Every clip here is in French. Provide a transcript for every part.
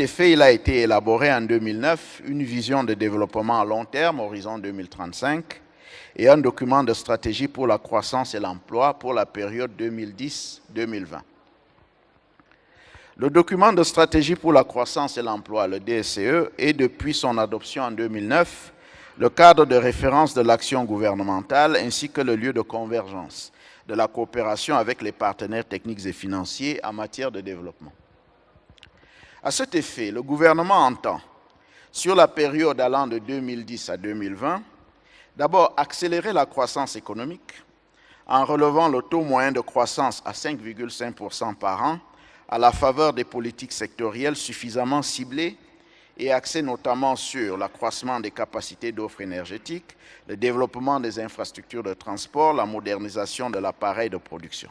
cet effet, il a été élaboré en 2009 une vision de développement à long terme, horizon 2035, et un document de stratégie pour la croissance et l'emploi pour la période 2010-2020. Le document de stratégie pour la croissance et l'emploi, le DSCE, est depuis son adoption en 2009 le cadre de référence de l'action gouvernementale ainsi que le lieu de convergence de la coopération avec les partenaires techniques et financiers en matière de développement. À cet effet, le gouvernement entend, sur la période allant de 2010 à 2020, d'abord accélérer la croissance économique en relevant le taux moyen de croissance à 5,5% par an à la faveur des politiques sectorielles suffisamment ciblées et axées notamment sur l'accroissement des capacités d'offres énergétiques, le développement des infrastructures de transport, la modernisation de l'appareil de production.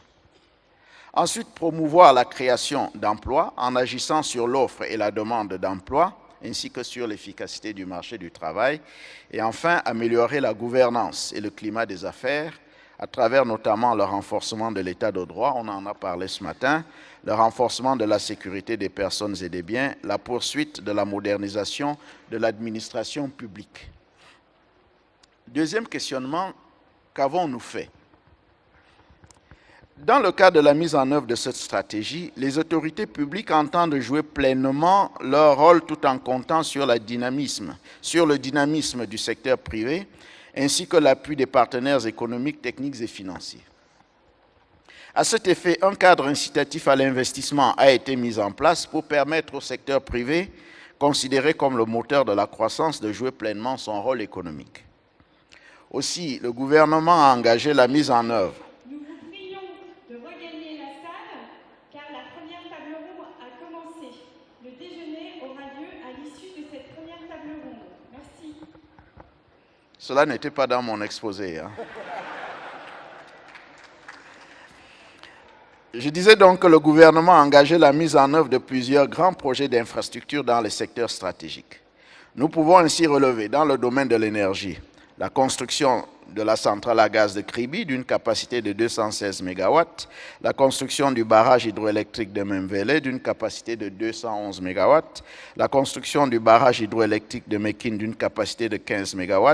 Ensuite, promouvoir la création d'emplois en agissant sur l'offre et la demande d'emplois, ainsi que sur l'efficacité du marché du travail. Et enfin, améliorer la gouvernance et le climat des affaires à travers notamment le renforcement de l'état de droit, on en a parlé ce matin, le renforcement de la sécurité des personnes et des biens, la poursuite de la modernisation de l'administration publique. Deuxième questionnement, qu'avons-nous fait ? Dans le cadre de la mise en œuvre de cette stratégie, les autorités publiques entendent jouer pleinement leur rôle tout en comptant sur le dynamisme du secteur privé, ainsi que l'appui des partenaires économiques, techniques et financiers. À cet effet, un cadre incitatif à l'investissement a été mis en place pour permettre au secteur privé, considéré comme le moteur de la croissance, de jouer pleinement son rôle économique. Aussi, le gouvernement a engagé la mise en œuvre. Nous vous prions de regagner la salle, car la première table ronde a commencé. Le déjeuner aura lieu à l'issue de cette première table ronde. Merci. Cela n'était pas dans mon exposé. Je disais donc que le gouvernement a engagé la mise en œuvre de plusieurs grands projets d'infrastructures dans les secteurs stratégiques. Nous pouvons ainsi relever dans le domaine de l'énergie la construction de la centrale à gaz de Kribi d'une capacité de 216 MW, la construction du barrage hydroélectrique de Memvele d'une capacité de 211 MW, la construction du barrage hydroélectrique de Mekine d'une capacité de 15 MW,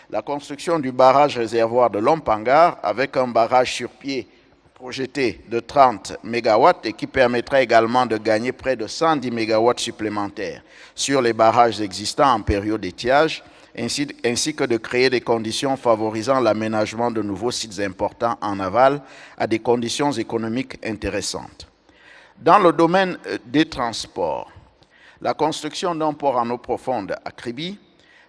la construction du barrage réservoir de Lompangar avec un barrage sur pied projeté de 30 MW et qui permettra également de gagner près de 110 MW supplémentaires sur les barrages existants en période d'étiage, ainsi que de créer des conditions favorisant l'aménagement de nouveaux sites importants en aval à des conditions économiques intéressantes. Dans le domaine des transports, la construction d'un port en eau profonde à Kribi,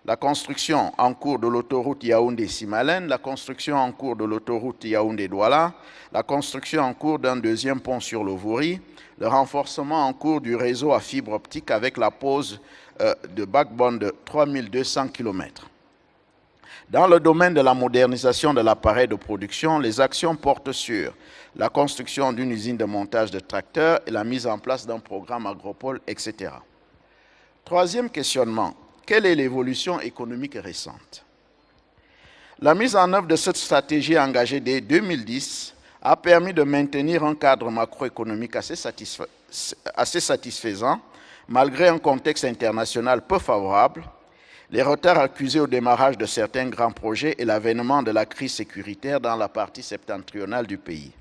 la construction en cours de l'autoroute Yaoundé-Simalène, la construction en cours de l'autoroute Yaoundé-Douala, la construction en cours d'un deuxième pont sur le Vouri, le renforcement en cours du réseau à fibre optique avec la pose de backbone de 3200 km. Dans le domaine de la modernisation de l'appareil de production, les actions portent sur la construction d'une usine de montage de tracteurs et la mise en place d'un programme agropole, etc. Troisième questionnement. Quelle est l'évolution économique récente? La mise en œuvre de cette stratégie engagée dès 2010 a permis de maintenir un cadre macroéconomique assez satisfaisant, malgré un contexte international peu favorable, les retards accusés au démarrage de certains grands projets et l'avènement de la crise sécuritaire dans la partie septentrionale du pays.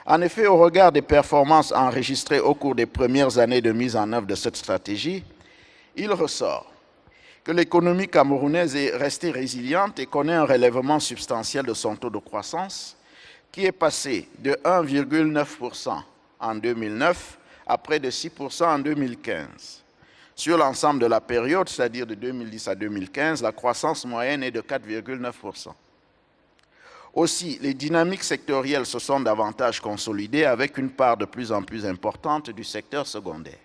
En effet, au regard des performances enregistrées au cours des premières années de mise en œuvre de cette stratégie, il ressort que l'économie camerounaise est restée résiliente et connaît un relèvement substantiel de son taux de croissance qui est passé de 1,9% en 2009 à près de 6% en 2015. Sur l'ensemble de la période, c'est-à-dire de 2010 à 2015, la croissance moyenne est de 4,9%. Aussi, les dynamiques sectorielles se sont davantage consolidées avec une part de plus en plus importante du secteur secondaire.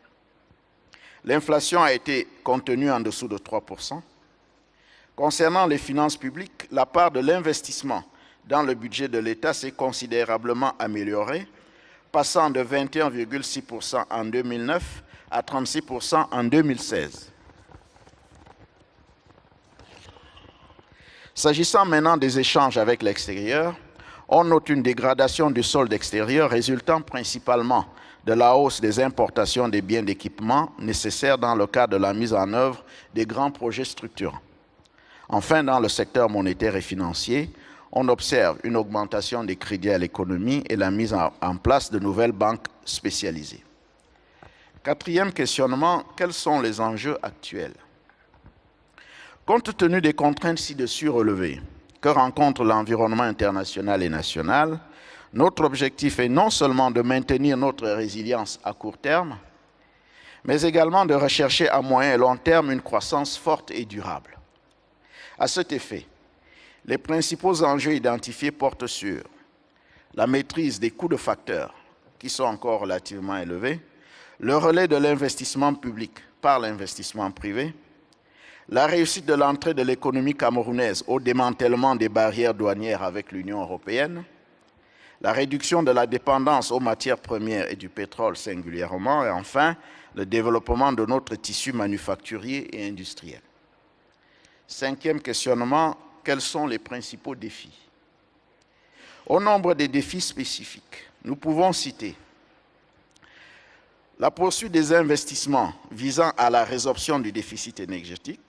L'inflation a été contenue en dessous de 3%. Concernant les finances publiques, la part de l'investissement dans le budget de l'État s'est considérablement améliorée, passant de 21,6% en 2009 à 36% en 2016. S'agissant maintenant des échanges avec l'extérieur, On note une dégradation du solde extérieur résultant principalement de la hausse des importations des biens d'équipement nécessaires dans le cadre de la mise en œuvre des grands projets structurants. Enfin, dans le secteur monétaire et financier, on observe une augmentation des crédits à l'économie et la mise en place de nouvelles banques spécialisées. Quatrième questionnement, quels sont les enjeux actuels? Compte tenu des contraintes ci-dessus relevées que rencontre l'environnement international et national, notre objectif est non seulement de maintenir notre résilience à court terme, mais également de rechercher à moyen et long terme une croissance forte et durable. À cet effet, les principaux enjeux identifiés portent sur la maîtrise des coûts de facteurs, qui sont encore relativement élevés, le relais de l'investissement public par l'investissement privé, la réussite de l'entrée de l'économie camerounaise au démantèlement des barrières douanières avec l'Union européenne, la réduction de la dépendance aux matières premières et du pétrole singulièrement, et enfin, le développement de notre tissu manufacturier et industriel. Cinquième questionnement, quels sont les principaux défis? Au nombre des défis spécifiques, nous pouvons citer la poursuite des investissements visant à la résorption du déficit énergétique,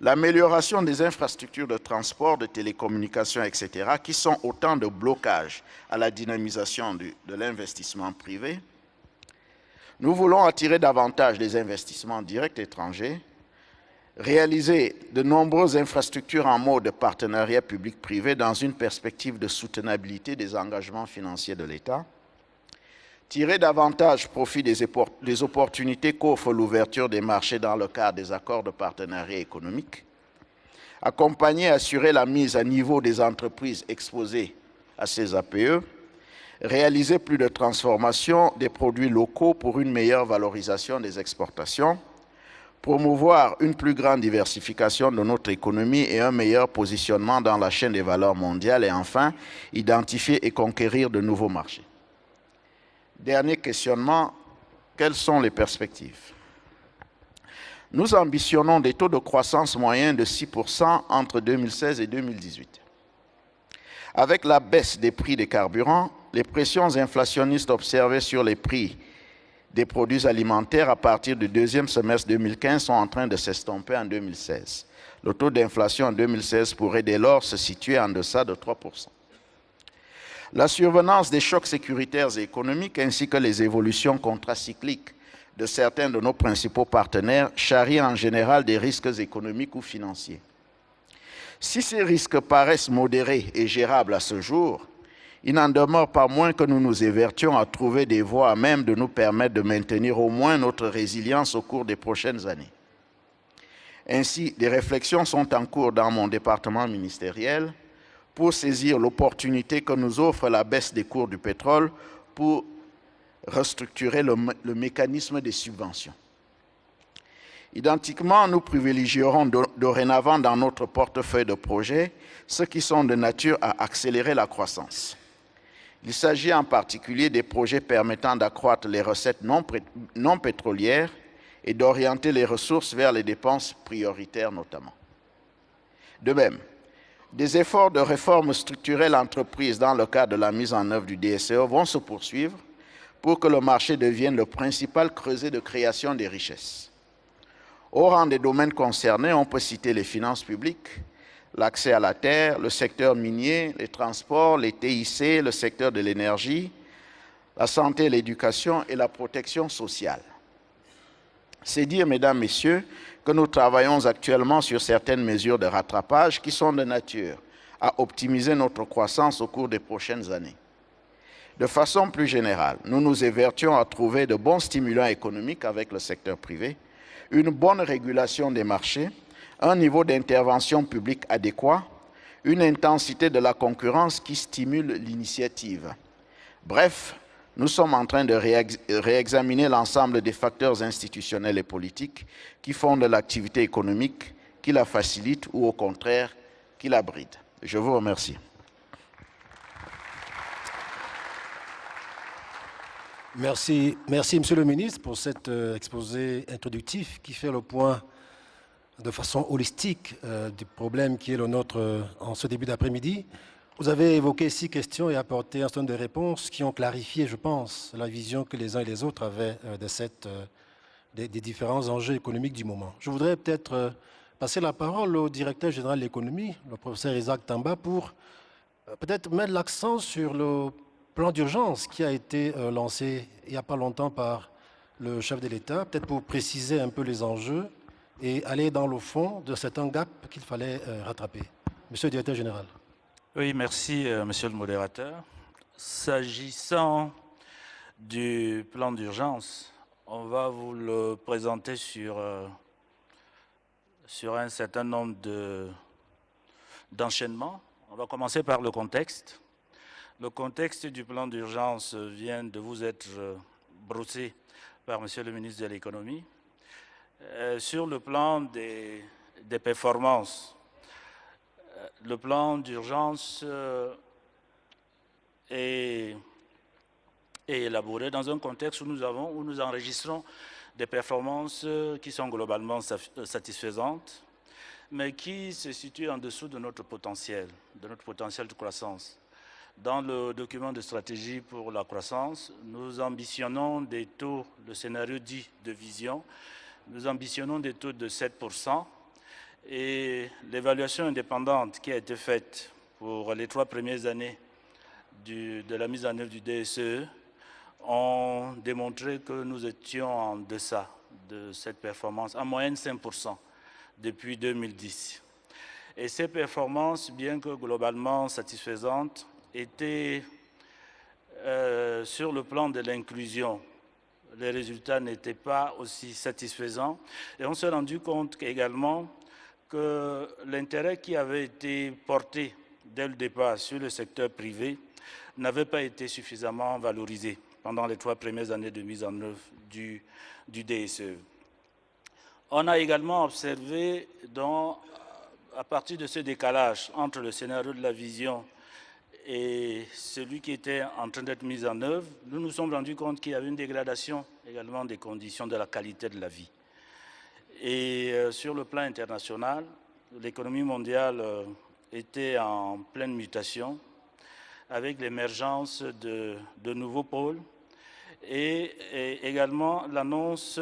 l'amélioration des infrastructures de transport, de télécommunications, etc., qui sont autant de blocages à la dynamisation de l'investissement privé. Nous voulons attirer davantage des investissements directs étrangers, réaliser de nombreuses infrastructures en mode partenariat public-privé dans une perspective de soutenabilité des engagements financiers de l'État, tirer davantage profit des opportunités qu'offre l'ouverture des marchés dans le cadre des accords de partenariat économique, accompagner et assurer la mise à niveau des entreprises exposées à ces APE, réaliser plus de transformation des produits locaux pour une meilleure valorisation des exportations, promouvoir une plus grande diversification de notre économie et un meilleur positionnement dans la chaîne des valeurs mondiales et enfin, identifier et conquérir de nouveaux marchés. Dernier questionnement, quelles sont les perspectives? Nous ambitionnons des taux de croissance moyens de 6% entre 2016 et 2018. Avec la baisse des prix des carburants, les pressions inflationnistes observées sur les prix des produits alimentaires à partir du deuxième semestre 2015 sont en train de s'estomper en 2016. Le taux d'inflation en 2016 pourrait dès lors se situer en deçà de 3%. La survenance des chocs sécuritaires et économiques ainsi que les évolutions contracycliques de certains de nos principaux partenaires charrient en général des risques économiques ou financiers. Si ces risques paraissent modérés et gérables à ce jour, il n'en demeure pas moins que nous nous évertions à trouver des voies à même de nous permettre de maintenir au moins notre résilience au cours des prochaines années. Ainsi, des réflexions sont en cours dans mon département ministériel pour saisir l'opportunité que nous offre la baisse des cours du pétrole pour restructurer le mécanisme des subventions. Identiquement, nous privilégierons dorénavant dans notre portefeuille de projets ceux qui sont de nature à accélérer la croissance. Il s'agit en particulier des projets permettant d'accroître les recettes non pétrolières et d'orienter les ressources vers les dépenses prioritaires notamment. De même, des efforts de réforme structurelle entreprises dans le cadre de la mise en œuvre du DSE vont se poursuivre pour que le marché devienne le principal creuset de création des richesses. Au rang des domaines concernés, on peut citer les finances publiques, l'accès à la terre, le secteur minier, les transports, les TIC, le secteur de l'énergie, la santé et l'éducation et la protection sociale. C'est dire, mesdames, messieurs, que nous travaillons actuellement sur certaines mesures de rattrapage qui sont de nature à optimiser notre croissance au cours des prochaines années. De façon plus générale, nous nous évertions à trouver de bons stimulants économiques avec le secteur privé, une bonne régulation des marchés, un niveau d'intervention publique adéquat, une intensité de la concurrence qui stimule l'initiative. Bref, nous sommes en train de réexaminer l'ensemble des facteurs institutionnels et politiques qui font de l'activité économique, qui la facilitent ou au contraire, qui la brident. Je vous remercie. Merci, Monsieur le Ministre, pour cet exposé introductif qui fait le point de façon holistique du problème qui est le nôtre en ce début d'après-midi. Vous avez évoqué 6 questions et apporté un certain nombre de réponses qui ont clarifié, je pense, la vision que les uns et les autres avaient des différents enjeux économiques du moment. Je voudrais peut-être passer la parole au directeur général de l'économie, le professeur Isaac Tamba, pour peut-être mettre l'accent sur le plan d'urgence qui a été lancé il n'y a pas longtemps par le chef de l'État, peut-être pour préciser un peu les enjeux et aller dans le fond de certains gaps qu'il fallait rattraper. Monsieur le directeur général. Oui, merci, monsieur le modérateur. S'agissant du plan d'urgence, on va vous le présenter sur un certain nombre d'enchaînements. On va commencer par le contexte. Le contexte du plan d'urgence vient de vous être brossé par monsieur le ministre de l'économie. Sur le plan des performances, le plan d'urgence est élaboré dans un contexte où nous enregistrons des performances qui sont globalement satisfaisantes, mais qui se situent en dessous de notre potentiel de croissance. Dans le document de stratégie pour la croissance, nous ambitionnons des taux, le scénario dit de vision, nous ambitionnons des taux de 7%, et l'évaluation indépendante qui a été faite pour les 3 premières années de la mise en œuvre du DSE ont démontré que nous étions en deçà de cette performance, en moyenne 5% depuis 2010. Et ces performances, bien que globalement satisfaisantes, étaient sur le plan de l'inclusion. Les résultats n'étaient pas aussi satisfaisants et on s'est rendu compte également que l'intérêt qui avait été porté dès le départ sur le secteur privé n'avait pas été suffisamment valorisé pendant les 3 premières années de mise en œuvre du DSE. On a également observé, à partir de ce décalage entre le scénario de la vision et celui qui était en train d'être mis en œuvre, nous nous sommes rendus compte qu'il y avait une dégradation également des conditions de la qualité de la vie. Et sur le plan international, l'économie mondiale était en pleine mutation avec l'émergence de nouveaux pôles et également l'annonce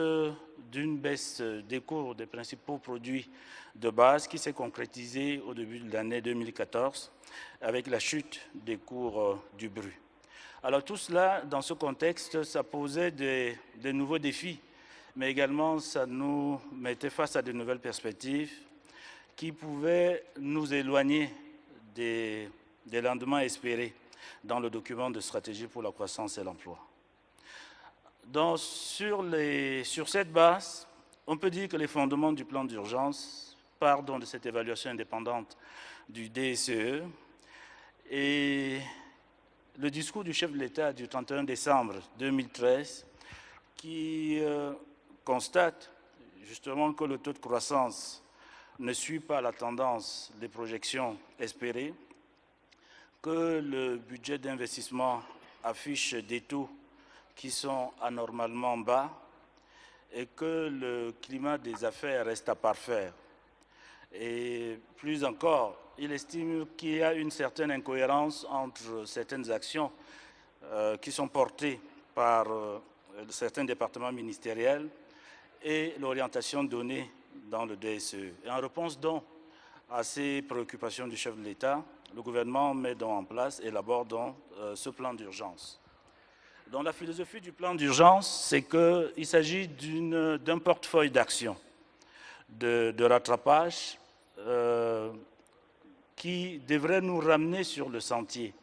d'une baisse des cours des principaux produits de base qui s'est concrétisée au début de l'année 2014 avec la chute des cours du brut. Alors tout cela, dans ce contexte, ça posait des nouveaux défis, mais également ça nous mettait face à de nouvelles perspectives qui pouvaient nous éloigner des lendemains espérés dans le document de stratégie pour la croissance et l'emploi. Donc, sur cette base, on peut dire que les fondements du plan d'urgence partent de cette évaluation indépendante du DSE et le discours du chef de l'État du 31 décembre 2013 qui constate justement que le taux de croissance ne suit pas la tendance des projections espérées, que le budget d'investissement affiche des taux qui sont anormalement bas et que le climat des affaires reste à parfaire. Et plus encore, il estime qu'il y a une certaine incohérence entre certaines actions qui sont portées par certains départements ministériels et l'orientation donnée dans le DSE. Et en réponse donc à ces préoccupations du chef de l'État, le gouvernement met donc en place, élabore donc ce plan d'urgence. Donc la philosophie du plan d'urgence, c'est qu'il s'agit d'un portefeuille d'actions de rattrapage qui devrait nous ramener sur le sentier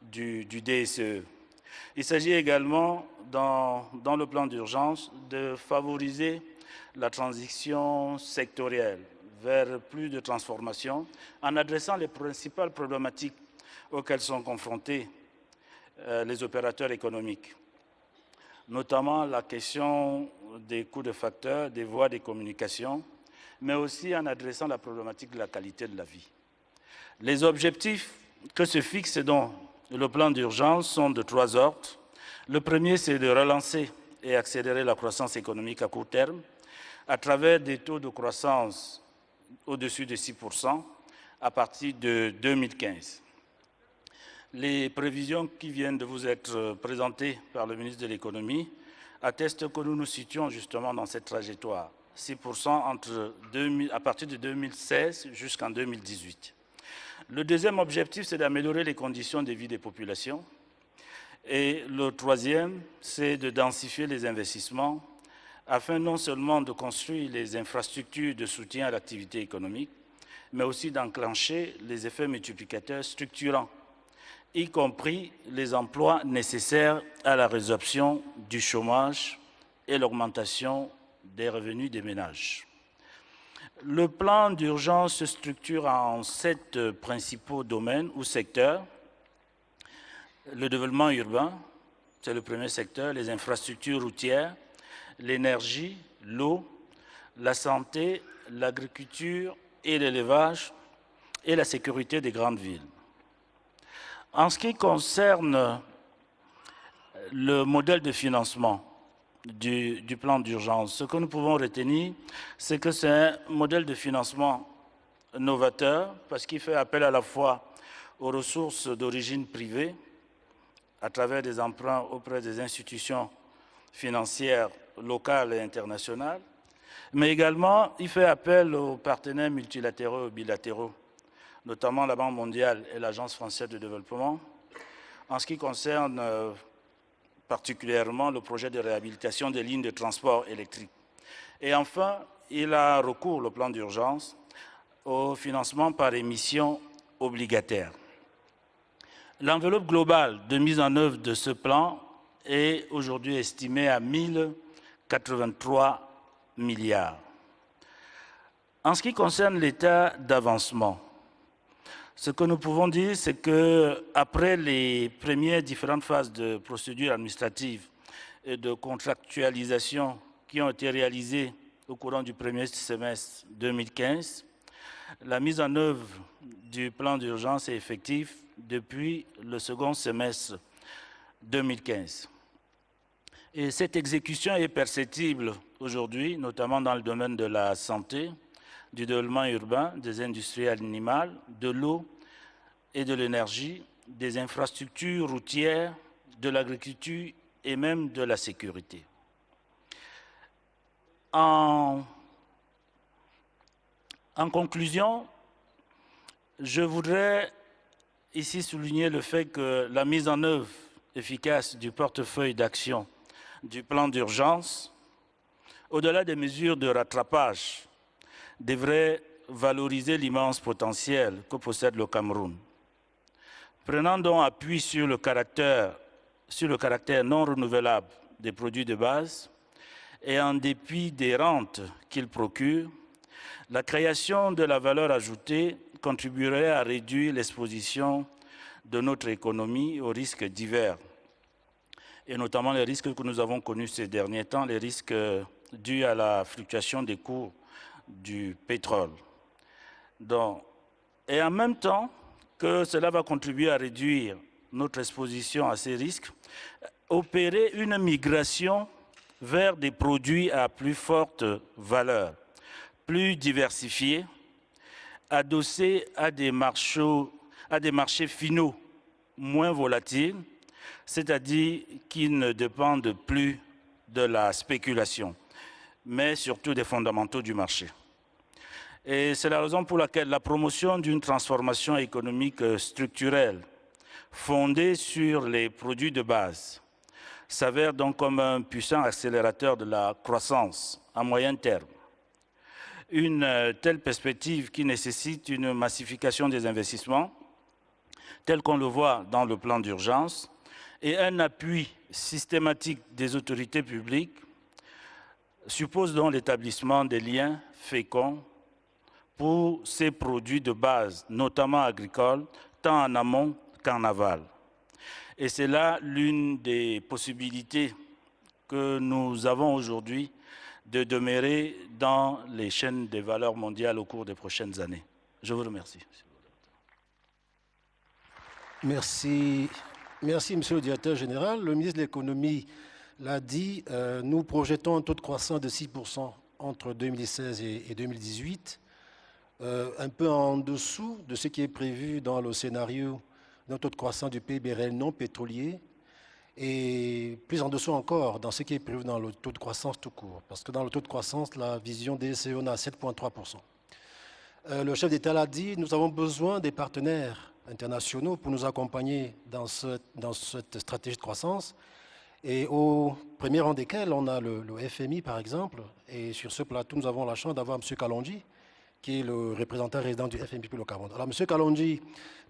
du DSE. Il s'agit également, dans le plan d'urgence, de favoriser la transition sectorielle vers plus de transformation en adressant les principales problématiques auxquelles sont confrontés les opérateurs économiques, notamment la question des coûts de facteurs, des voies de communication, mais aussi en adressant la problématique de la qualité de la vie. Les objectifs que se fixe donc le plan d'urgence sont de 3 ordres. Le premier, c'est de relancer et accélérer la croissance économique à court terme à travers des taux de croissance au-dessus de 6% à partir de 2015. les prévisions qui viennent de vous être présentées par le ministre de l'Économie attestent que nous nous situons justement dans cette trajectoire, 6% à partir de 2016 jusqu'en 2018. Le deuxième objectif, c'est d'améliorer les conditions de vie des populations. Et le troisième, c'est de densifier les investissements afin non seulement de construire les infrastructures de soutien à l'activité économique, mais aussi d'enclencher les effets multiplicateurs structurants, y compris les emplois nécessaires à la résorption du chômage et l'augmentation des revenus des ménages. Le plan d'urgence se structure en 7 principaux domaines ou secteurs. Le développement urbain, c'est le premier secteur, les infrastructures routières, l'énergie, l'eau, la santé, l'agriculture et l'élevage et la sécurité des grandes villes. En ce qui concerne le modèle de financement du plan d'urgence, ce que nous pouvons retenir, c'est que c'est un modèle de financement novateur parce qu'il fait appel à la fois aux ressources d'origine privée à travers des emprunts auprès des institutions financières locales et internationales, mais également il fait appel aux partenaires multilatéraux et bilatéraux, notamment la Banque mondiale et l'Agence française de développement, en ce qui concerne particulièrement le projet de réhabilitation des lignes de transport électrique. Et enfin, il a recours, le plan d'urgence, au financement par émission obligataire. L'enveloppe globale de mise en œuvre de ce plan est aujourd'hui estimée à 1083 milliards. En ce qui concerne l'état d'avancement, ce que nous pouvons dire, c'est qu'après les premières différentes phases de procédure administrative et de contractualisation qui ont été réalisées au courant du premier semestre 2015, la mise en œuvre du plan d'urgence est effective depuis le second semestre 2015. Et cette exécution est perceptible aujourd'hui, notamment dans le domaine de la santé, du développement urbain, des industries animales, de l'eau et de l'énergie, des infrastructures routières, de l'agriculture et même de la sécurité. En conclusion, je voudrais ici souligner le fait que la mise en œuvre efficace du portefeuille d'action du plan d'urgence, au-delà des mesures de rattrapage, devrait valoriser l'immense potentiel que possède le Cameroun. Prenant donc appui sur le caractère non renouvelable des produits de base et en dépit des rentes qu'ils procurent, la création de la valeur ajoutée contribuerait à réduire l'exposition de notre économie aux risques divers, et notamment les risques que nous avons connus ces derniers temps, les risques dus à la fluctuation des cours du pétrole. Et en même temps que cela va contribuer à réduire notre exposition à ces risques, opérer une migration vers des produits à plus forte valeur, plus diversifiés, adossés à des marchés finaux moins volatiles, c'est-à-dire qui ne dépendent plus de la spéculation, mais surtout des fondamentaux du marché. Et c'est la raison pour laquelle la promotion d'une transformation économique structurelle fondée sur les produits de base s'avère donc comme un puissant accélérateur de la croissance à moyen terme. Une telle perspective qui nécessite une massification des investissements, tel qu'on le voit dans le plan d'urgence, et un appui systématique des autorités publiques, suppose donc l'établissement des liens féconds pour ces produits de base, notamment agricoles, tant en amont qu'en aval. Et c'est là l'une des possibilités que nous avons aujourd'hui de demeurer dans les chaînes des valeurs mondiales au cours des prochaines années. Je vous remercie. Merci. Merci, Monsieur le Directeur général. Le ministre de l'Économie l'a dit, nous projetons un taux de croissance de 6% entre 2016 et 2018, un peu en dessous de ce qui est prévu dans le scénario d'un taux de croissance du PIB réel non pétrolier et plus en dessous encore dans ce qui est prévu dans le taux de croissance tout court. Parce que dans le taux de croissance, la vision DCE, on est à 7,3%. Le chef d'État l'a dit, nous avons besoin des partenaires internationaux pour nous accompagner dans cette stratégie de croissance. Et au premier rang desquels, on a le FMI, par exemple. Et sur ce plateau, nous avons la chance d'avoir M. Kalonji, qui est le représentant résident du FMI pour le Cameroun. Alors, M. Kalonji,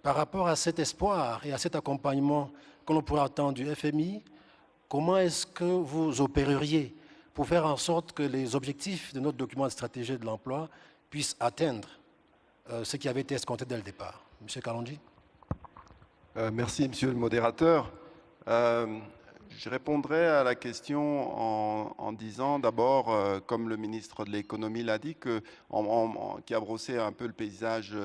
par rapport à cet espoir et à cet accompagnement que l'on pourrait attendre du FMI, comment est-ce que vous opéreriez pour faire en sorte que les objectifs de notre document de stratégie de l'emploi puissent atteindre ce qui avait été escompté dès le départ? M. Kalonji. Merci, Monsieur le modérateur. Je répondrai à la question en disant d'abord, comme le ministre de l'économie l'a dit, qui a brossé un peu le paysage,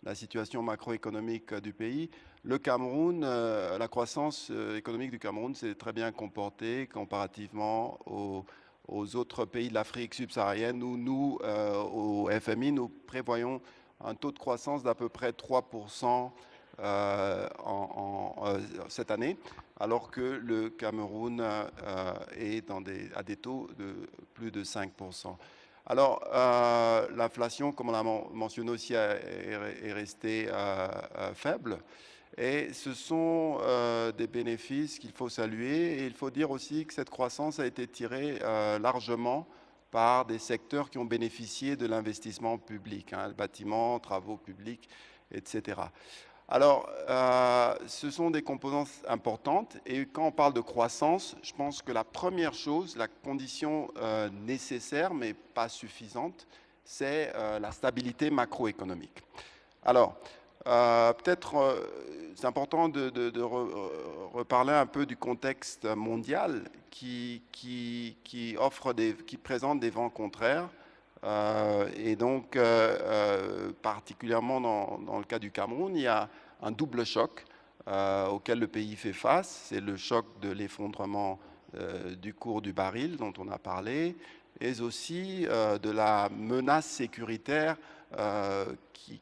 la situation macroéconomique du pays. Le Cameroun, la croissance économique du Cameroun s'est très bien comportée comparativement aux autres pays de l'Afrique subsaharienne où nous, au FMI, nous prévoyons un taux de croissance d'à peu près 3% cette année, alors que le Cameroun est à des taux de plus de 5%. Alors, l'inflation, comme on l'a mentionné aussi, est restée faible. Et ce sont des bénéfices qu'il faut saluer. Et il faut dire aussi que cette croissance a été tirée largement par des secteurs qui ont bénéficié de l'investissement public, hein, bâtiments, travaux publics, etc. Alors, ce sont des composantes importantes. Et quand on parle de croissance, je pense que la première chose, la condition nécessaire, mais pas suffisante, c'est la stabilité macroéconomique. Alors, peut-être c'est important de reparler un peu du contexte mondial qui présente des vents contraires. Et donc, particulièrement dans le cas du Cameroun, il y a un double choc auquel le pays fait face. C'est le choc de l'effondrement du cours du baril dont on a parlé, et aussi de la menace sécuritaire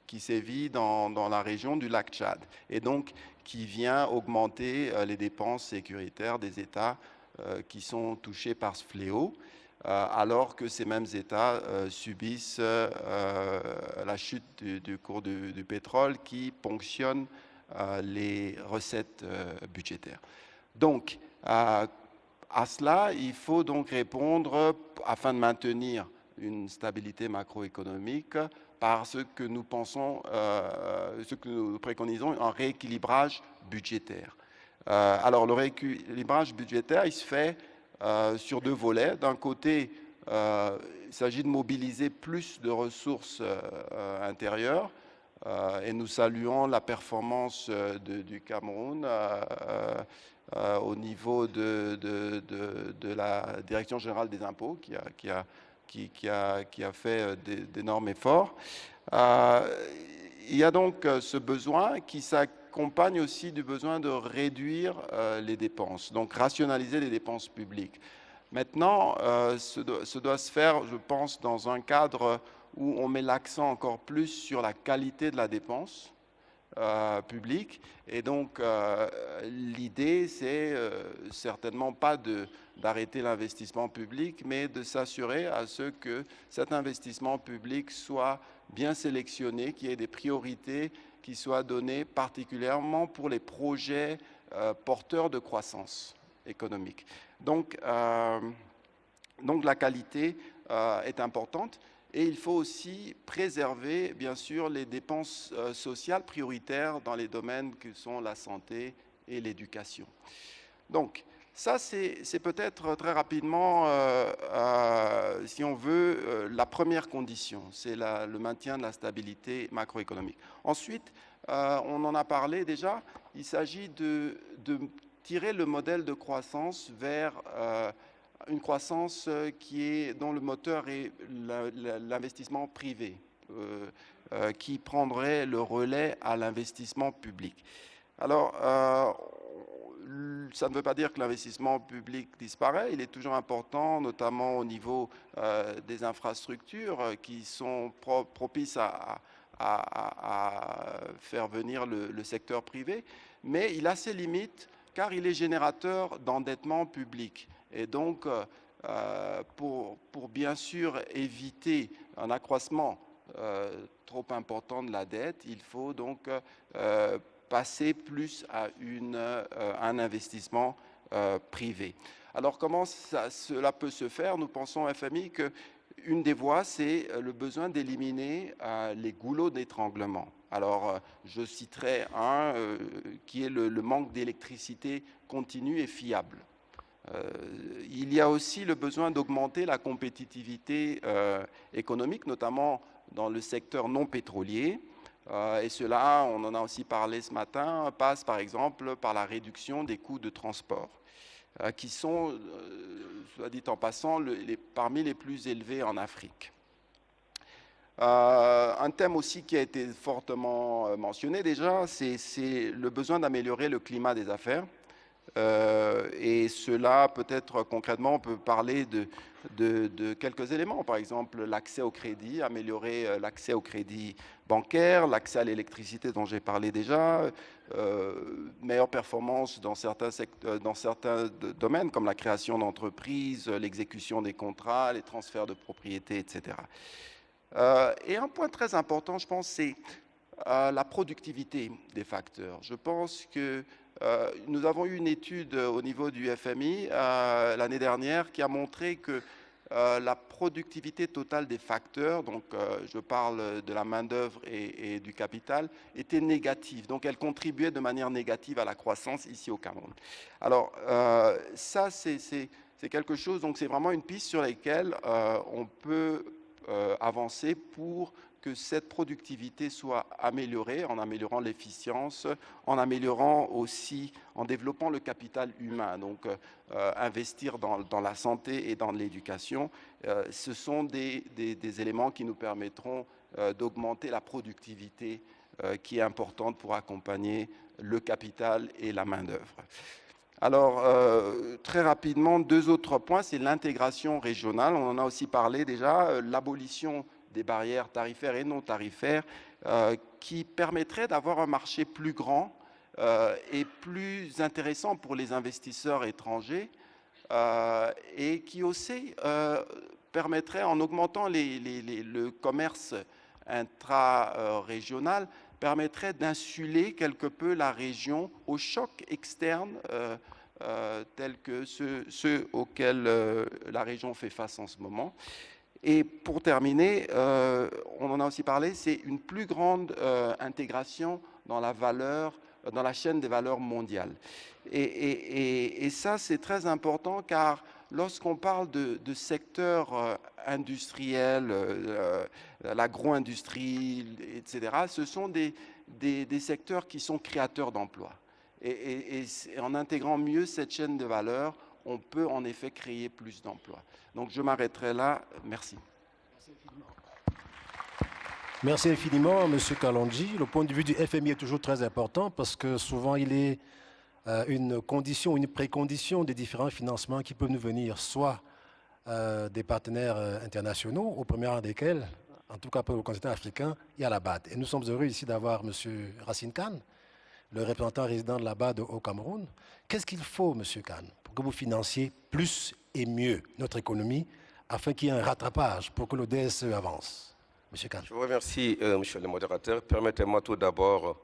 qui sévit dans la région du lac Tchad, et donc qui vient augmenter les dépenses sécuritaires des États qui sont touchés par ce fléau. Alors que ces mêmes États subissent la chute du cours du pétrole qui ponctionne les recettes budgétaires. Donc, à cela, il faut donc répondre afin de maintenir une stabilité macroéconomique par ce que nous pensons, ce que nous préconisons, un rééquilibrage budgétaire. Alors, le rééquilibrage budgétaire, il se fait sur deux volets. D'un côté, il s'agit de mobiliser plus de ressources intérieures et nous saluons la performance du Cameroun au niveau de la Direction générale des impôts qui a fait d'énormes efforts. Il y a donc ce besoin qui s'accompagne aussi du besoin de réduire les dépenses, donc rationaliser les dépenses publiques. Maintenant, ce doit se faire, je pense, dans un cadre où on met l'accent encore plus sur la qualité de la dépense publique. Et donc, l'idée, c'est certainement pas d'arrêter l'investissement public, mais de s'assurer à ce que cet investissement public soit bien sélectionné, qu'il y ait des priorités qui soient données particulièrement pour les projets porteurs de croissance économique. Donc la qualité est importante. Et il faut aussi préserver, bien sûr, les dépenses sociales prioritaires dans les domaines que sont la santé et l'éducation. Donc, ça, c'est peut-être très rapidement, si on veut, la première condition, c'est le maintien de la stabilité macroéconomique. Ensuite, on en a parlé déjà, il s'agit de tirer le modèle de croissance vers une croissance dont le moteur est l'investissement privé, qui prendrait le relais à l'investissement public. Alors, ça ne veut pas dire que l'investissement public disparaît, il est toujours important, notamment au niveau des infrastructures qui sont propices à à faire venir le secteur privé, mais il a ses limites car il est générateur d'endettement public. Et donc, pour bien sûr éviter un accroissement trop important de la dette, il faut donc passer plus à un investissement privé. Alors comment cela peut se faire? Nous pensons au FMI qu'une des voies, c'est le besoin d'éliminer les goulots d'étranglement. Alors je citerai un qui est le manque d'électricité continue et fiable. Il y a aussi le besoin d'augmenter la compétitivité économique, notamment dans le secteur non pétrolier. Et cela, on en a aussi parlé ce matin, passe par exemple par la réduction des coûts de transport, qui sont, soit dit en passant, parmi les plus élevés en Afrique. Un thème aussi qui a été fortement mentionné déjà, c'est le besoin d'améliorer le climat des affaires. Et cela, peut-être concrètement, on peut parler de quelques éléments. Par exemple, l'accès au crédit, améliorer l'accès au crédit bancaire, l'accès à l'électricité dont j'ai parlé déjà, meilleure performance dans certains domaines comme la création d'entreprises, l'exécution des contrats, les transferts de propriété, etc. Et un point très important, je pense, c'est la productivité des facteurs. Je pense que nous avons eu une étude au niveau du FMI l'année dernière qui a montré que la productivité totale des facteurs, donc je parle de la main-d'œuvre et du capital, était négative. Donc elle contribuait de manière négative à la croissance ici au Cameroun. Alors ça, c'est quelque chose, donc c'est vraiment une piste sur laquelle on peut avancer pour que cette productivité soit améliorée, en améliorant l'efficience, en améliorant aussi, en développant le capital humain. Donc, investir dans la santé et dans l'éducation, ce sont des éléments qui nous permettront d'augmenter la productivité qui est importante pour accompagner le capital et la main-d'œuvre. Alors, très rapidement, deux autres points, c'est l'intégration régionale. On en a aussi parlé déjà, l'abolition des barrières tarifaires et non tarifaires qui permettraient d'avoir un marché plus grand et plus intéressant pour les investisseurs étrangers et qui aussi permettrait, en augmentant le commerce intra-régional, permettrait d'insuler quelque peu la région aux chocs externes tels que ceux auxquels la région fait face en ce moment. Et pour terminer, on en a aussi parlé, c'est une plus grande intégration dans la chaîne des valeurs mondiales. Et ça, c'est très important car lorsqu'on parle de secteurs industriels, l'agro-industrie, etc., ce sont des secteurs qui sont créateurs d'emplois. Et en intégrant mieux cette chaîne de valeur, on peut en effet créer plus d'emplois. Donc je m'arrêterai là. Merci. Merci infiniment, M. Kalonji. Le point de vue du FMI est toujours très important parce que souvent il est une condition, une précondition des différents financements qui peuvent nous venir, soit des partenaires internationaux, au premier rang desquels, en tout cas pour le continent africain, il y a la BAD. Et nous sommes heureux ici d'avoir M. Racine Kane, le représentant résident de la BAD au Cameroun. Qu'est-ce qu'il faut, M. Kane, pour que vous financiez plus et mieux notre économie afin qu'il y ait un rattrapage pour que le DSE avance? M. Kane. Je vous remercie, monsieur le modérateur. Permettez-moi tout d'abord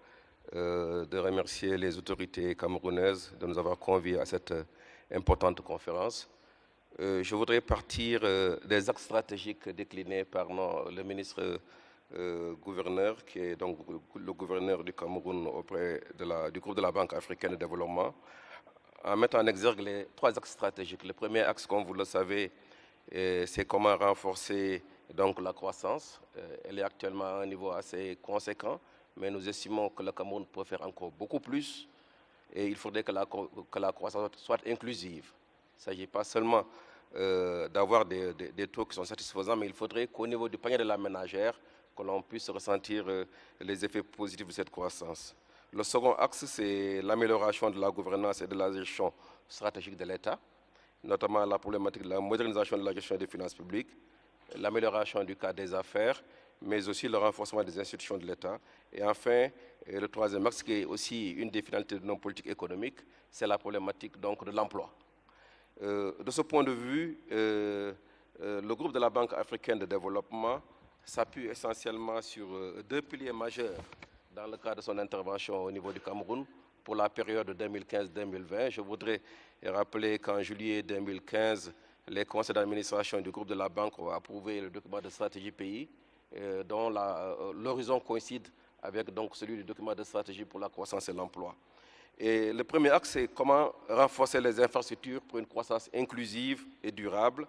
de remercier les autorités camerounaises de nous avoir conviés à cette importante conférence. Je voudrais partir des axes stratégiques déclinés par le ministre gouverneur, qui est donc le gouverneur du Cameroun auprès du groupe de la Banque africaine de développement, en mettant en exergue les trois axes stratégiques. Le premier axe, comme vous le savez, c'est comment renforcer donc la croissance. Elle est actuellement à un niveau assez conséquent, mais nous estimons que le Cameroun peut faire encore beaucoup plus et il faudrait que la croissance soit inclusive. Il ne s'agit pas seulement d'avoir des taux qui sont satisfaisants, mais il faudrait qu'au niveau du panier de la ménagère, que l'on puisse ressentir les effets positifs de cette croissance. Le second axe, c'est l'amélioration de la gouvernance et de la gestion stratégique de l'État, notamment la problématique de la modernisation de la gestion des finances publiques. l'amélioration du cadre des affaires, mais aussi le renforcement des institutions de l'État. Et enfin, le troisième axe, qui est aussi une des finalités de nos politiques économiques, c'est la problématique donc, de l'emploi. De ce point de vue, le groupe de la Banque africaine de développement s'appuie essentiellement sur deux piliers majeurs dans le cadre de son intervention au niveau du Cameroun pour la période 2015-2020. Je voudrais rappeler qu'en juillet 2015, les conseils d'administration du groupe de la Banque ont approuvé le document de stratégie pays, dont l'horizon coïncide avec donc, celui du document de stratégie pour la croissance et l'emploi. Et le premier axe, c'est comment renforcer les infrastructures pour une croissance inclusive et durable.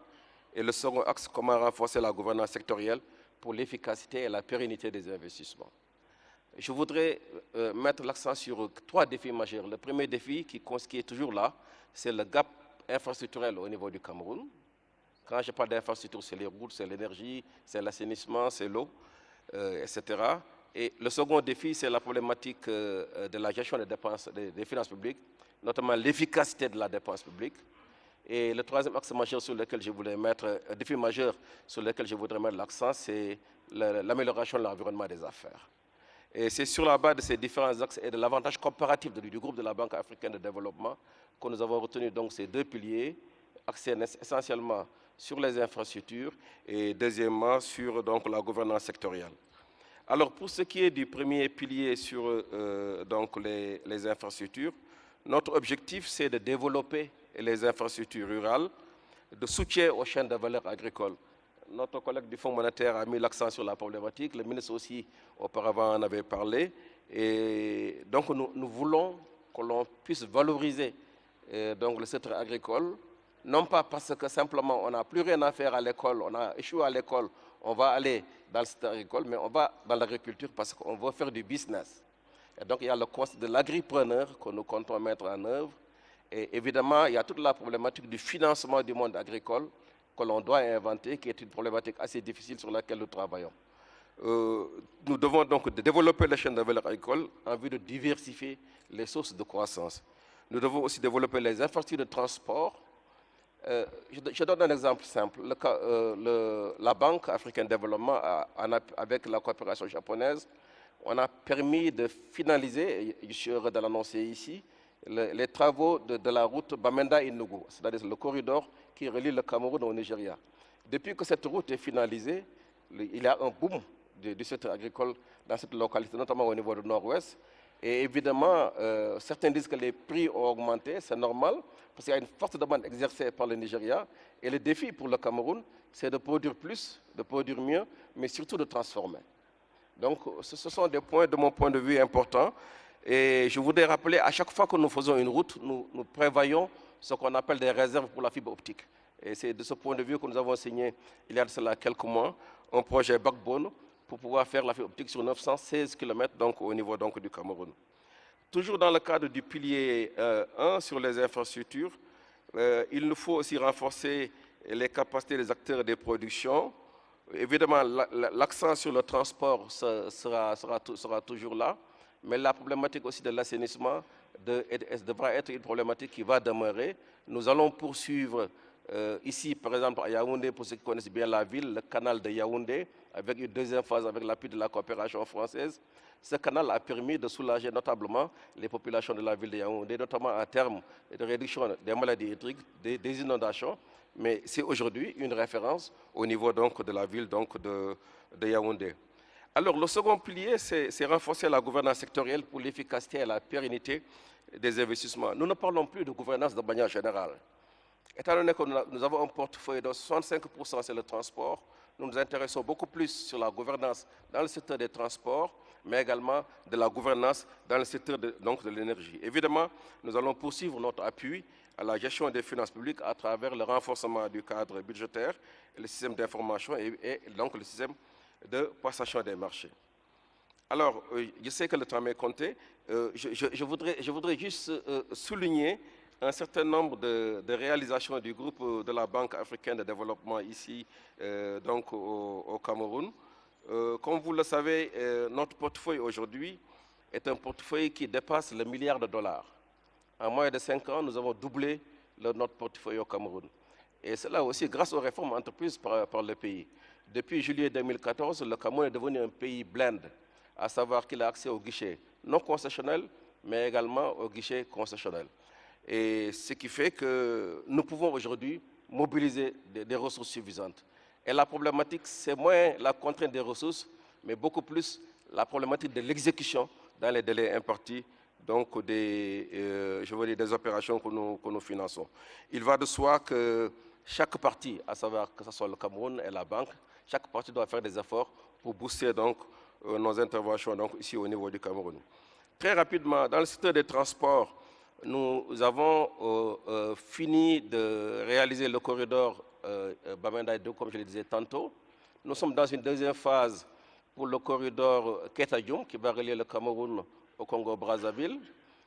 Et le second axe, comment renforcer la gouvernance sectorielle pour l'efficacité et la pérennité des investissements. Je voudrais mettre l'accent sur trois défis majeurs. Le premier défi, qui est toujours là, c'est le gap infrastructurel au niveau du Cameroun. Quand je parle d'infrastructure, c'est les routes, c'est l'énergie, c'est l'assainissement, c'est l'eau, etc. Et le second défi, c'est la problématique de la gestion des dépenses, des finances publiques, notamment l'efficacité de la dépense publique. Et le troisième axe majeur sur lequel je voulais mettre, défi majeur sur lequel je voudrais mettre l'accent, c'est l'amélioration de l'environnement des affaires. Et c'est sur la base de ces différents axes et de l'avantage comparatif du groupe de la Banque africaine de développement que nous avons retenu donc ces deux piliers, axés essentiellement sur les infrastructures et deuxièmement sur donc, la gouvernance sectorielle. Alors pour ce qui est du premier pilier sur donc les infrastructures, notre objectif c'est de développer les infrastructures rurales, de soutien aux chaînes de valeur agricole. Notre collègue du Fonds monétaire a mis l'accent sur la problématique, le ministre aussi auparavant en avait parlé. Et donc nous voulons que l'on puisse valoriser donc, le secteur agricole, non pas parce que simplement on n'a plus rien à faire à l'école, on a échoué à l'école, on va aller dans le secteur agricole, mais on va dans l'agriculture parce qu'on veut faire du business. Et donc il y a le concept de l'agripreneur que nous comptons mettre en œuvre. Et évidemment, il y a toute la problématique du financement du monde agricole que l'on doit inventer, qui est une problématique assez difficile sur laquelle nous travaillons. Nous devons donc développer les chaînes de valeur agricole en vue de diversifier les sources de croissance. Nous devons aussi développer les infrastructures de transport. Je donne un exemple simple. La Banque africaine de développement, avec la coopération japonaise, on a permis de finaliser, je suis heureux de l'annoncer ici, les travaux de la route Bamenda-Enugu, c'est-à-dire le corridor qui relie le Cameroun au Nigeria. Depuis que cette route est finalisée, il y a un boom du secteur agricole dans cette localité, notamment au niveau du nord-ouest. Et évidemment, certains disent que les prix ont augmenté, c'est normal, parce qu'il y a une forte demande exercée par le Nigeria. Et le défi pour le Cameroun, c'est de produire plus, de produire mieux, mais surtout de transformer. Donc, ce sont des points, de mon point de vue, importants. Et je voudrais rappeler, à chaque fois que nous faisons une route, nous prévoyons ce qu'on appelle des réserves pour la fibre optique. Et c'est de ce point de vue que nous avons signé, il y a de cela quelques mois, un projet backbone pour pouvoir faire la fibre optique sur 916 km donc, au niveau donc, du Cameroun. Toujours dans le cadre du pilier 1 sur les infrastructures, il nous faut aussi renforcer les capacités des acteurs des productions. Évidemment, l'accent sur le transport sera toujours là, mais la problématique aussi de l'assainissement devra être une problématique qui va demeurer. Nous allons poursuivre ici, par exemple, à Yaoundé, pour ceux qui connaissent bien la ville, le canal de Yaoundé, avec une deuxième phase avec l'appui de la coopération française. Ce canal a permis de soulager notablement les populations de la ville de Yaoundé, notamment en termes de réduction des maladies hydriques, des inondations. Mais c'est aujourd'hui une référence au niveau donc, de la ville donc, de Yaoundé. Alors, le second pilier, c'est renforcer la gouvernance sectorielle pour l'efficacité et la pérennité des investissements. Nous ne parlons plus de gouvernance de manière générale. Étant donné que nous avons un portefeuille de 65%, c'est le transport, nous nous intéressons beaucoup plus sur la gouvernance dans le secteur des transports, mais également de la gouvernance dans le secteur de l'énergie. Évidemment, nous allons poursuivre notre appui à la gestion des finances publiques à travers le renforcement du cadre budgétaire, le système d'information et donc le système de passation des marchés. Alors, je sais que le temps m'est compté. Je voudrais juste souligner un certain nombre de réalisations du groupe de la Banque africaine de développement ici, donc au Cameroun. Comme vous le savez, notre portefeuille aujourd'hui est un portefeuille qui dépasse le $1 milliard. En moins de 5 ans, nous avons doublé notre portefeuille au Cameroun. Et cela aussi grâce aux réformes entreprises par le pays. Depuis juillet 2014, le Cameroun est devenu un pays blend, à savoir qu'il a accès aux guichets non concessionnels, mais également aux guichets concessionnels. Et ce qui fait que nous pouvons aujourd'hui mobiliser des ressources suffisantes. Et la problématique, c'est moins la contrainte des ressources, mais beaucoup plus la problématique de l'exécution dans les délais impartis, donc des opérations que nous finançons. Il va de soi que chaque partie, à savoir que ce soit le Cameroun et la banque, chaque partie doit faire des efforts pour booster donc, nos interventions donc, ici au niveau du Cameroun. Très rapidement, dans le secteur des transports, nous avons fini de réaliser le corridor Bamenda-Edo, comme je le disais tantôt. Nous sommes dans une deuxième phase pour le corridor Ketadjoum, qui va relier le Cameroun au Congo-Brazzaville.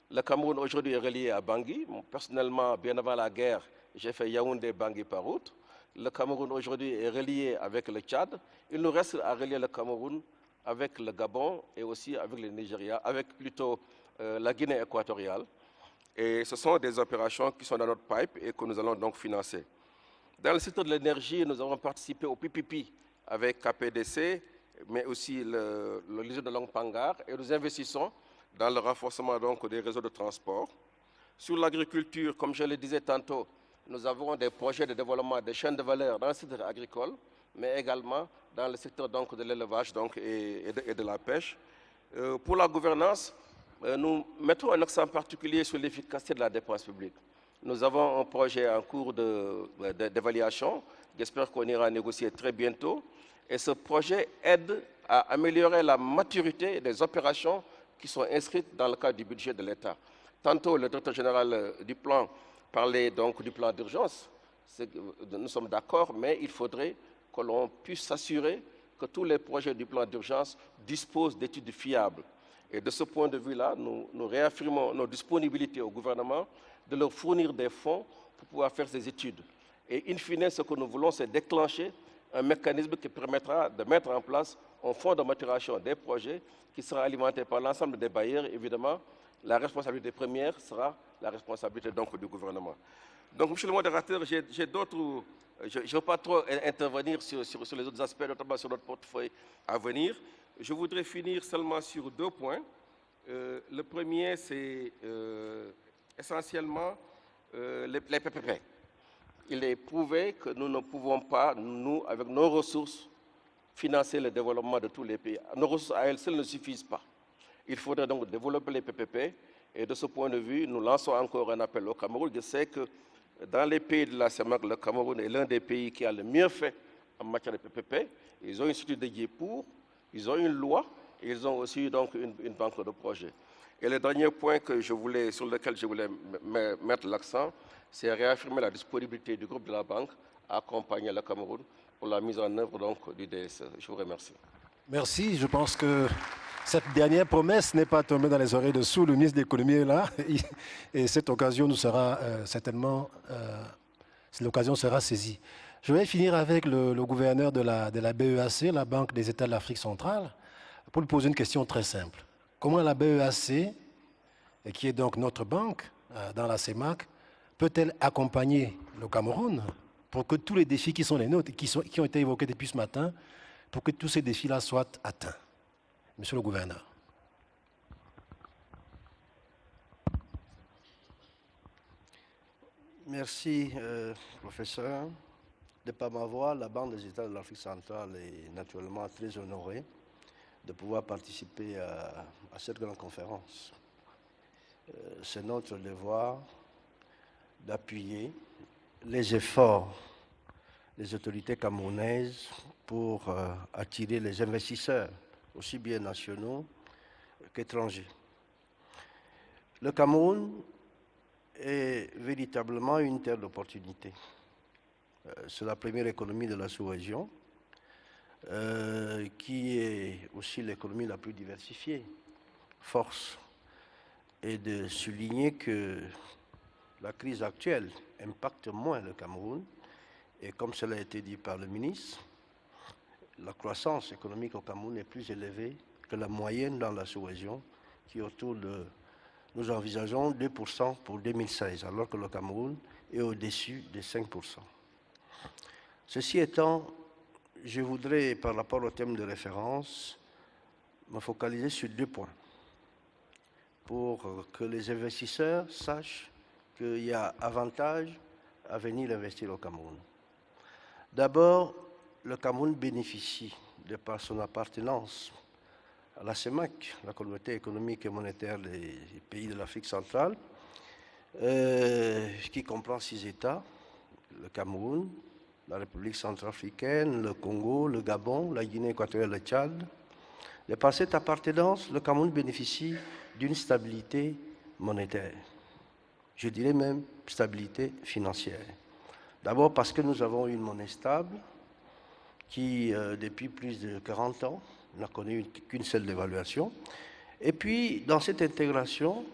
Le Cameroun aujourd'hui est relié à Bangui. Personnellement, bien avant la guerre, j'ai fait Yaoundé-Bangui par route. Le Cameroun aujourd'hui est relié avec le Tchad. Il nous reste à relier le Cameroun avec le Gabon et aussi avec le Nigeria, avec plutôt la Guinée équatoriale. Et ce sont des opérations qui sont dans notre pipe et que nous allons donc financer. Dans le secteur de l'énergie, nous avons participé au PPP avec KPDC, mais aussi le réseau de Langpangar, et nous investissons dans le renforcement donc, des réseaux de transport. Sur l'agriculture, comme je le disais tantôt, nous avons des projets de développement des chaînes de valeur dans le secteur agricole, mais également dans le secteur donc, de l'élevage et de la pêche. Pour la gouvernance, nous mettons un accent particulier sur l'efficacité de la dépense publique. Nous avons un projet en cours d'évaluation. J'espère qu'on ira négocier très bientôt. Et ce projet aide à améliorer la maturité des opérations qui sont inscrites dans le cadre du budget de l'État. Tantôt, le directeur général du plan parlait donc du plan d'urgence. Nous sommes d'accord, mais il faudrait que l'on puisse s'assurer que tous les projets du plan d'urgence disposent d'études fiables. Et de ce point de vue-là, nous réaffirmons nos disponibilités au gouvernement de leur fournir des fonds pour pouvoir faire ces études. Et in fine, ce que nous voulons, c'est déclencher un mécanisme qui permettra de mettre en place un fonds de maturation des projets qui sera alimenté par l'ensemble des bailleurs. Évidemment, la responsabilité première sera la responsabilité donc, du gouvernement. Donc, monsieur le modérateur, j'ai d'autres... Je ne veux pas trop intervenir sur les autres aspects, notamment sur notre portefeuille à venir. Je voudrais finir seulement sur 2 points. Le premier, c'est essentiellement les PPP. Il est prouvé que nous ne pouvons pas, nous, avec nos ressources, financer le développement de tous les pays. Nos ressources à elles seules ne suffisent pas. Il faudrait donc développer les PPP. Et de ce point de vue, nous lançons encore un appel au Cameroun. Je sais que dans les pays de la CEMAC, le Cameroun est l'un des pays qui a le mieux fait en matière de PPP. Ils ont une structure dédiée pour, ils ont une loi, et ils ont aussi donc une banque de projets. Et le dernier point sur lequel je voulais mettre l'accent, c'est réaffirmer la disponibilité du groupe de la banque à accompagner le Cameroun pour la mise en œuvre donc, du DSE. Je vous remercie. Merci. Je pense que cette dernière promesse n'est pas tombée dans les oreilles de Sou. Le ministre de l'économie est là. Et cette occasion nous sera certainement, l'occasion sera saisie. Je vais finir avec le gouverneur de la BEAC, la Banque des États de l'Afrique centrale, pour lui poser une question très simple. Comment la BEAC, qui est donc notre banque dans la CEMAC, peut-elle accompagner le Cameroun pour que tous les défis qui sont les nôtres, qui ont été évoqués depuis ce matin, pour que tous ces défis-là soient atteints? Monsieur le gouverneur. Merci, professeur. De par ma voix, la Banque des États de l'Afrique centrale est naturellement très honorée de pouvoir participer à cette grande conférence. C'est notre devoir d'appuyer les efforts des autorités camerounaises pour attirer les investisseurs, aussi bien nationaux qu'étrangers. Le Cameroun est véritablement une terre d'opportunité. C'est la première économie de la sous-région, qui est aussi l'économie la plus diversifiée. Force est de souligner que la crise actuelle impacte moins le Cameroun, et comme cela a été dit par le ministre, la croissance économique au Cameroun est plus élevée que la moyenne dans la sous-région, qui est autour de, nous envisageons 2% pour 2016, alors que le Cameroun est au-dessus de 5%. Ceci étant, je voudrais, par rapport au thème de référence, me focaliser sur 2 points pour que les investisseurs sachent qu'il y a avantage à venir investir au Cameroun. D'abord, le Cameroun bénéficie, de par son appartenance à la CEMAC, la Communauté économique et monétaire des pays de l'Afrique centrale, qui comprend 6 États, le Cameroun, la République centrafricaine, le Congo, le Gabon, la Guinée équatoriale, le Tchad. De par cette appartenance, le Cameroun bénéficie d'une stabilité monétaire. Je dirais même stabilité financière. D'abord parce que nous avons une monnaie stable qui, depuis plus de 40 ans, n'a connu qu'une seule dévaluation. Et puis, dans cette intégration,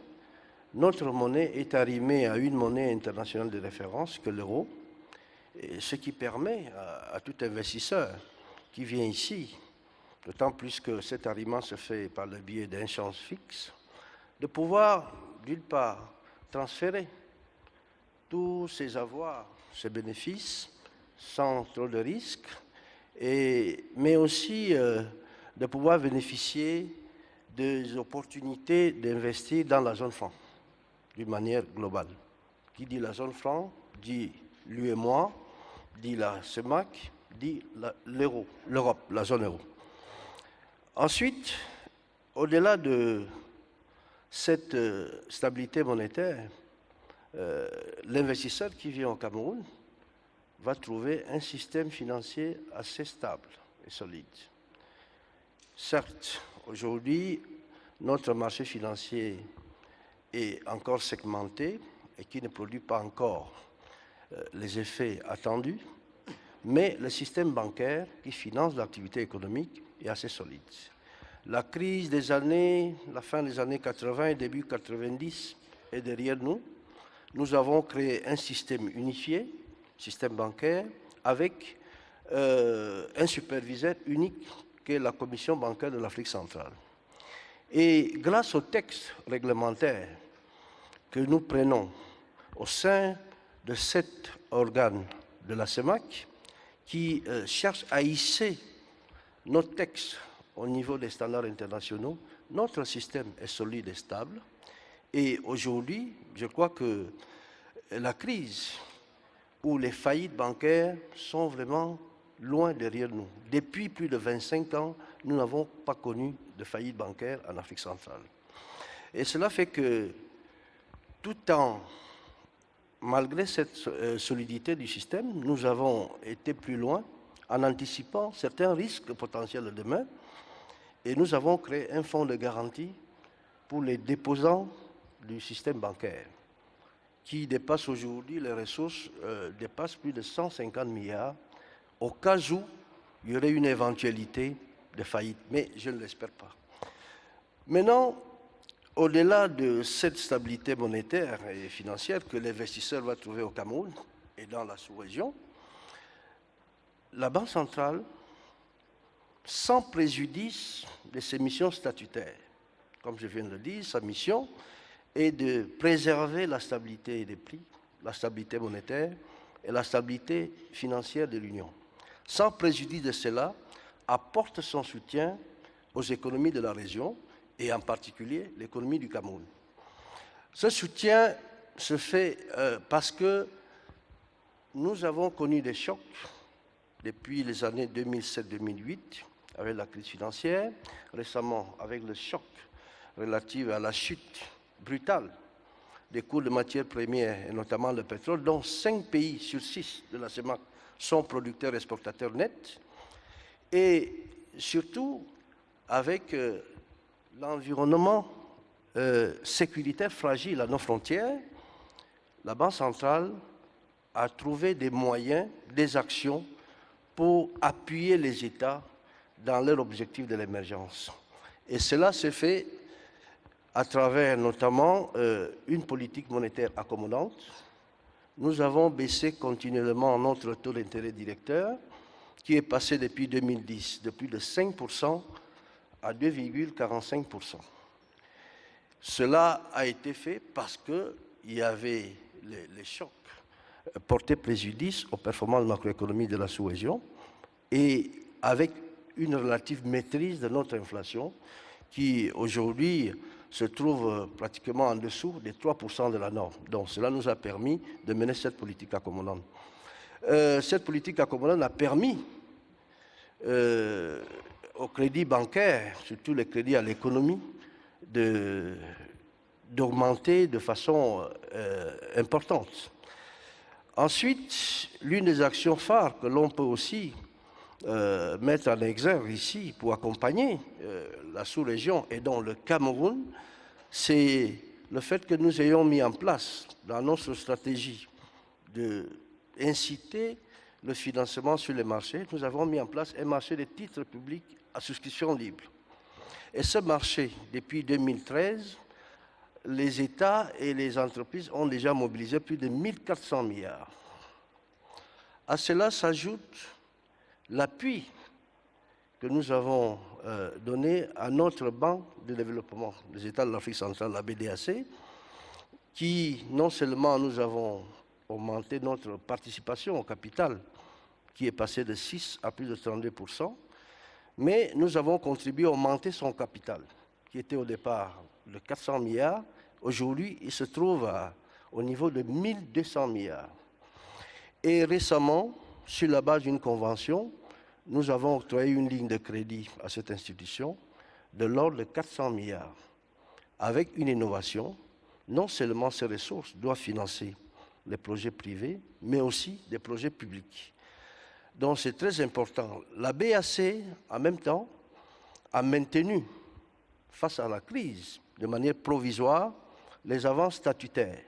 notre monnaie est arrimée à une monnaie internationale de référence que l'euro, ce qui permet à tout investisseur qui vient ici, d'autant plus que cet arrimement se fait par le biais d'un change fixe, de pouvoir, d'une part, transférer tous ses avoirs, ses bénéfices, sans trop de risques, mais aussi de pouvoir bénéficier des opportunités d'investir dans la zone franc, d'une manière globale. Qui dit la zone franc, dit l'UEMOA, dit la CEMAC, dit l'euro, l'Europe, la zone euro. Ensuite, au-delà de cette stabilité monétaire, l'investisseur qui vient au Cameroun va trouver un système financier assez stable et solide. Certes, aujourd'hui, notre marché financier est encore segmenté et qui ne produit pas encore les effets attendus, mais le système bancaire qui finance l'activité économique est assez solide. La crise des années, la fin des années 80 et début 90 est derrière nous. Nous avons créé un système unifié, système bancaire, avec un superviseur unique qui est la Commission bancaire de l'Afrique centrale. Et grâce aux textes réglementaires que nous prenons au sein de cet organe de la CEMAC, qui cherche à hisser nos textes au niveau des standards internationaux, notre système est solide et stable. Et aujourd'hui, je crois que la crise ou les faillites bancaires sont vraiment loin derrière nous. Depuis plus de 25 ans, nous n'avons pas connu de faillite bancaire en Afrique centrale. Et cela fait que, malgré cette solidité du système, nous avons été plus loin en anticipant certains risques potentiels de demain. Et nous avons créé un fonds de garantie pour les déposants du système bancaire, qui dépasse aujourd'hui, les ressources dépassent plus de 150 milliards, au cas où il y aurait une éventualité de faillite, mais je ne l'espère pas. Maintenant, au-delà de cette stabilité monétaire et financière que l'investisseur va trouver au Cameroun et dans la sous-région, la Banque centrale, sans préjudice de ses missions statutaires, comme je viens de le dire, sa mission est de préserver la stabilité des prix, la stabilité monétaire et la stabilité financière de l'Union. Sans préjudice de cela, apporte son soutien aux économies de la région et en particulier l'économie du Cameroun. Ce soutien se fait parce que nous avons connu des chocs depuis les années 2007-2008 avec la crise financière, récemment avec le choc relatif à la chute brutale des cours de matières premières, et notamment le pétrole, dont 5 pays sur 6 de la CEMAC sont producteurs et exportateurs nets, et surtout avec l'environnement sécuritaire fragile à nos frontières, la Banque centrale a trouvé des moyens, des actions pour appuyer les États dans leur objectif de l'émergence. Et cela se fait à travers notamment une politique monétaire accommodante. Nous avons baissé continuellement notre taux d'intérêt directeur, qui est passé depuis 2010 de plus de 5% à 2,45%. Cela a été fait parce qu'il y avait les chocs portaient préjudice aux performances macroéconomiques de la sous-région, et avec une relative maîtrise de notre inflation qui aujourd'hui se trouve pratiquement en dessous des 3% de la norme. Donc cela nous a permis de mener cette politique accommodante. Cette politique accommodante a permis au crédit bancaire, surtout les crédits à l'économie, d'augmenter de façon importante. Ensuite, l'une des actions phares que l'on peut aussi mettre en exergue ici pour accompagner la sous-région et dans le Cameroun, c'est le fait que nous ayons mis en place dans notre stratégie d'inciter le financement sur les marchés. Nous avons mis en place un marché de titres publics à souscription libre. Et ce marché, depuis 2013, les États et les entreprises ont déjà mobilisé plus de 1400 milliards. À cela s'ajoute l'appui que nous avons donné à notre Banque de développement des États de l'Afrique centrale, la BDAC, qui non seulement nous avons augmenté notre participation au capital, qui est passée de 6 à plus de 32%, mais nous avons contribué à augmenter son capital, qui était au départ de 400 milliards. Aujourd'hui, il se trouve au niveau de 1200 milliards. Et récemment, sur la base d'une convention, nous avons octroyé une ligne de crédit à cette institution de l'ordre de 400 milliards, avec une innovation. Non seulement ces ressources doivent financer les projets privés, mais aussi des projets publics. Donc c'est très important. La BAC, en même temps, a maintenu, face à la crise, de manière provisoire, les avances statutaires